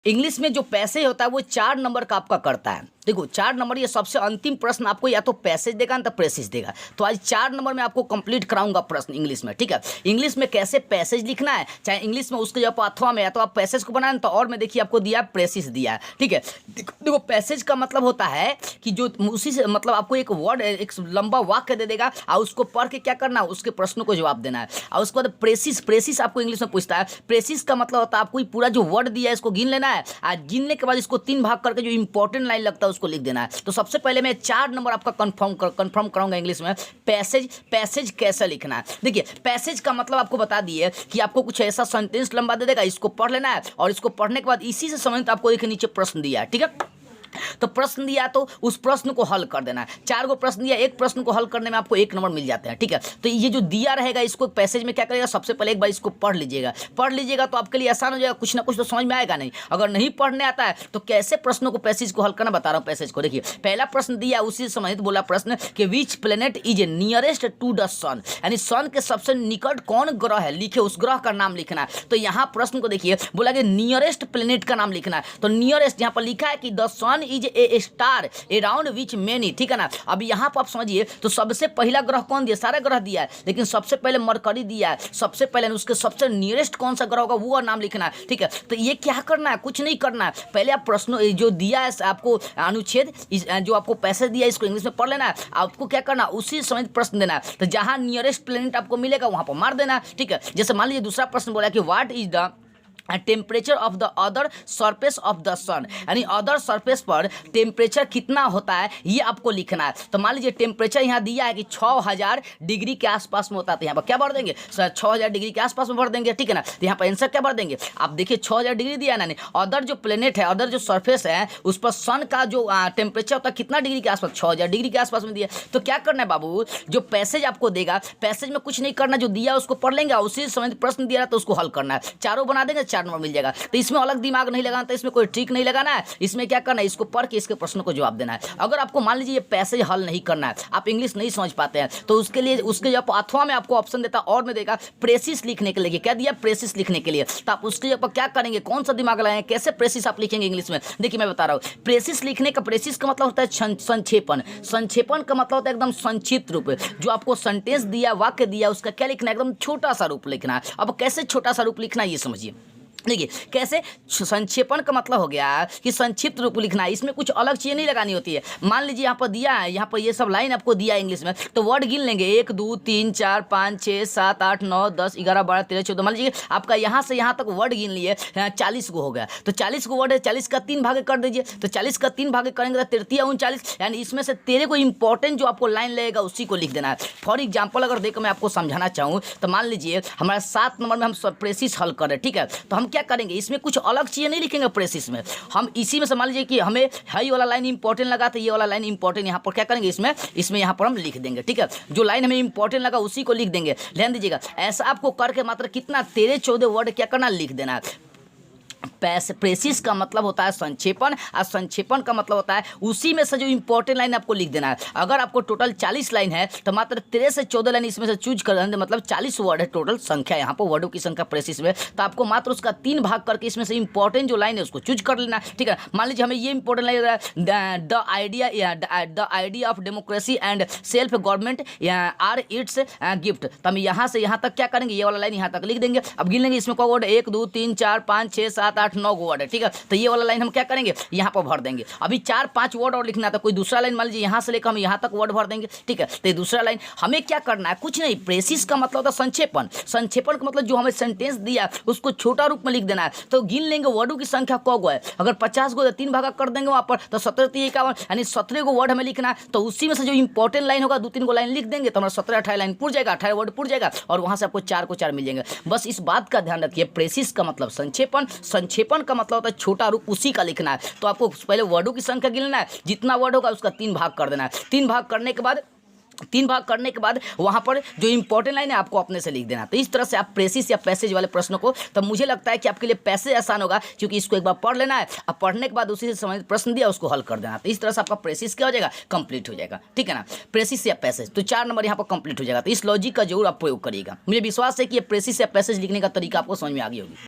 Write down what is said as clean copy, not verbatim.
English में जो passage होता है वो 4 नंबर का आपका करता है। देखो 4 नंबर, ये सबसे अंतिम प्रश्न आपको या तो पैसेज देगा ना तो प्रेसिस देगा। तो आज 4 नंबर में आपको कंप्लीट कराऊंगा प्रश्न इंग्लिश में, ठीक है। इंग्लिश में कैसे पैसेज लिखना है, चाहे इंग्लिश में उसके जब अथवा में या तो आप पैसेज को बनाए तो और में देखिए आपको दिया प्रेसिस दिया है, ठीक है। देखो पैसेज का मतलब होता है कि जो उसी से मतलब आपको एक वर्ड एक लंबा वाक्य दे देगा और उसको पढ़ के क्या करना है, उसके प्रश्नों को जवाब देना है। और उसके बाद प्रेसिस आपको इंग्लिश में पूछता है। प्रेसिस का मतलब होता है आपको पूरा जो वर्ड दिया है इसको गिन लेना है, आज गिनने के बाद इसको 3 भाग करके जो इंपॉर्टेंट लाइन लगता है उसको लिख देना है। तो सबसे पहले मैं 4 नंबर आपका कंफर्म कराऊंगा इंग्लिश में। पैसेज कैसे लिखना है। देखिए पैसेज का मतलब आपको बता दिए कि आपको कुछ ऐसा सेंटेंस लंबा दे देगा, इसको पढ़ लेना है और इसको पढ़ने के बाद इसी से संबंधित आपको एक नीचे प्रश्न दिया है, ठीक है। तो प्रश्न दिया तो उस प्रश्न को हल कर देना है। 4 गो प्रश्न दिया, एक प्रश्न को हल करने में आपको 1 नंबर मिल जाते हैं, ठीक है। तो ये जो दिया रहेगा इसको पैसेज में क्या करेगा, सबसे पहले एक बार इसको पढ़ लीजिएगा तो आपके लिए आसान हो जाएगा, कुछ ना कुछ तो समझ में आएगा नहीं। अगर नहीं पढ़ने आता है तो कैसे प्रश्नों को पैसेज को हल करना बता रहा हूँ। पैसेज को देखिए, पहला प्रश्न दिया उसी से संबंधित बोला प्रश्न कि which planet is nearest to the sun, यानी सन के सबसे निकट कौन ग्रह है, लिखे उस ग्रह का नाम लिखना है। तो यहाँ प्रश्न को देखिए बोला कि नियरेस्ट प्लेनेट का नाम लिखना है। तो नियरेस्ट यहाँ पर लिखा है कि the sun is a star around which many, ठीक है ना। अब यहाँ पर आप समझिए तो सबसे पहला ग्रह कौन दिया, सारे ग्रह दिया है लेकिन सबसे पहले मरकरी दिया है, सबसे पहले उसके सबसे नियरेस्ट कौन सा ग्रह होगा वो नाम लिखना है, ठीक है। तो ये क्या करना है, कुछ नहीं करना है। पहले आप प्रश्न जो दिया है आपको अनुच्छेद जो आपको पैसेज दिया है इसको इंग्लिश में पढ़ लेना है। आपको क्या करना है, उसी समय प्रश्न देना है। तो जहां नियरेस्ट प्लेनेट आपको मिलेगा वहां पर मार देना है, ठीक है। जैसे मान लीजिए दूसरा प्रश्न बोला कि what is the temperature of the other surface of the sun, यानी अदर सरफेस पर टेम्परेचर कितना होता है ये आपको लिखना है। तो मान लीजिए टेम्परेचर यहाँ दिया है कि 6000 डिग्री के आसपास में होता है, तो यहाँ पर क्या भर देंगे, 6000 डिग्री के आसपास में भर देंगे, ठीक है ना। तो यहाँ पर आंसर क्या भर देंगे, आप देखिए 6000 डिग्री दिया है ना। अदर जो प्लेनेट है, अदर जो सरफेस है उस पर सन का जो टेम्परेचर होता है कितना डिग्री के आसपास, 6000 डिग्री के आसपास में दिया। तो क्या करना है बाबू, जो पैसेज आपको देगा पैसेज में कुछ नहीं करना, जो दिया उसको पढ़ लेंगे, उसी समय प्रश्न दिया तो उसको हल करना है। चारों बना देंगे, 4 नंबर मिल जाएगा। तो इसमें अलग दिमाग नहीं लगाना, तो इसमें कोई ट्रिक नहीं लगाना है। इसमें क्या करना है, इसको पढ़ के इसके प्रश्न को जवाब देना है। अगर आपको मान लीजिए ये पैसेज हल नहीं करना है, आप इंग्लिश नहीं समझ पाते हैं, तो उसके लिए उसके जब अथवा में आपको ऑप्शन देता और में देगा प्रेसिस लिखने के लिए, क्या दिया प्रेसिस लिखने के लिए। तो आप उसके जब क्या करेंगे, कौन सा दिमाग लगाएंगे, कैसे प्रेसिस आप लिखेंगे इंग्लिश में। देखिए मैं बता रहा हूँ, प्रेसिस लिखने का प्रेसिस का मतलब होता है संक्षेपण। संक्षेपण का मतलब होता है एकदम संक्षिप्त रूप, जो आपको सेंटेंस दिया, वाक्य दिया, उसका क्या लिखना है, एकदम छोटा सा रूप लिखना है। अब कैसे छोटा सा रूप लिखना है ये समझिए। देखिए कैसे, संक्षेपण का मतलब हो गया कि संक्षिप्त रूप लिखना है, इसमें कुछ अलग चीज़ नहीं लगानी होती है। मान लीजिए यहाँ पर दिया है, यहाँ पर ये सब लाइन आपको दिया है इंग्लिश में, तो वर्ड गिन लेंगे 1 2 3 4 5 6 7 8 9 10 11 12 13 14। मान लीजिए आपका यहाँ से यहाँ तक वर्ड गिन लिए 40 को हो गया, तो 40 को वर्ड है, 40 का 3 भाग कर दीजिए। तो 40 का 3 भाग करेंगे तो 33 39, यानी इसमें से 13 को इंपॉर्टेंट जो आपको लाइन लगेगा उसी को लिख देना है। फॉर एग्जाम्पल अगर देखो मैं आपको समझाना चाहूँ तो मान लीजिए हमारा 7 नंबर में हम प्रेसिस हल कर रहे हैं, ठीक है। तो हम क्या करेंगे, इसमें कुछ अलग चीजें नहीं लिखेंगे प्रेसिस में, हम इसी में से मान लीजिए कि हमें हाई वाला लाइन इंपॉर्टेंट लगा तो ये वाला लाइन इंपॉर्टेंट यहाँ पर क्या करेंगे, इसमें यहाँ पर हम लिख देंगे, ठीक है। जो लाइन हमें इंपॉर्टेंट लगा उसी को लिख देंगे। ध्यान दीजिएगा, ऐसा आपको करके मात्र कितना 13 14 वर्ड क्या करना, लिख देना है। प्रेसिस का मतलब होता है संक्षेपण, और संक्षेपण का मतलब होता है उसी में से जो इंपॉर्टेंट लाइन आपको लिख देना है। अगर आपको टोटल 40 लाइन है तो मात्र 13 से 14 लाइन इसमें से चूज कर देना, मतलब 40 वर्ड है टोटल संख्या, यहाँ पर वर्डों की संख्या प्रेसिस में। तो आपको मात्र उसका 3 भाग करके इसमें से इंपॉर्टेंट जो लाइन है उसको चूज कर लेना, ठीक है। मान लीजिए हमें ये important line the idea of democracy and self government are its gift. तो हम यहाँ से यहाँ तक क्या करेंगे, ये वाला लाइन यहाँ तक लिख देंगे। अब गिन लेंगे इसमें क्या वर्ड, 1 2 3 4 5 6 7 8 9 वर्ड है, ठीक है। तो ये वाला लाइन हम क्या करेंगे, यहाँ पर भर देंगे। अभी 4 5 वर्ड और लिखना था, कोई दूसरा लाइन मान लीजिए यहाँ से लेकर हम यहाँ तक वर्ड भर देंगे, ठीक है। तो ये दूसरा लाइन हमें क्या करना है, कुछ नहीं। प्रेसिस का मतलब होता है संक्षेपण, संक्षेपण का मतलब जो हमें सेंटेंस दिया उसको छोटा रूप में लिख देना है। तो गिन लेंगे वर्डों की संख्या कौ गो है, अगर 50 गो 3 भाग कर देंगे वहाँ पर तो 17 3 51, यानी 17 गो वर्ड हमें लिखना है। तो उसी में से जो इंपॉर्टेंट लाइन होगा 2 3 गो लाइन लिख देंगे तो हमारा 17 18 लाइन पूर जाएगा, 18 वर्ड पूर जाएगा, और वहाँ से आपको 4 को 4 मिल जाएंगे। बस इस बात का ध्यान रखिए, प्रेसिस का मतलब संक्षेपण, संक्षेपण का मतलब होता है छोटा रूप, उसी का लिखना है। तो आपको पहले वर्डों की संख्या गिनना है, जितना वर्ड होगा उसका 3 भाग कर देना है। 3 भाग करने के बाद वहां पर जो इंपॉर्टेंट लाइन है आपको अपने से लिख देना। तो इस तरह से आप प्रेसिस या पैसेज वाले प्रश्नों को, तब मुझे लगता है कि आपके लिए पैसेज आसान होगा, क्योंकि इसको एक बार पढ़ लेना है, अब पढ़ने के बाद उसी से संबंधित प्रश्न दिया उसको हल कर देना। तो इस तरह से आपका प्रेसिस क्या हो जाएगा, कंप्लीट हो जाएगा, ठीक है ना। प्रेसिस या पैसेज, तो 4 नंबर यहाँ पर कंप्लीट हो जाएगा। तो इस लॉजिक का जरूर आप प्रयोग करिएगा। मुझे विश्वास है कि ये प्रेसिस या पैसेज लिखने का तरीका आपको समझ में आ गई होगी।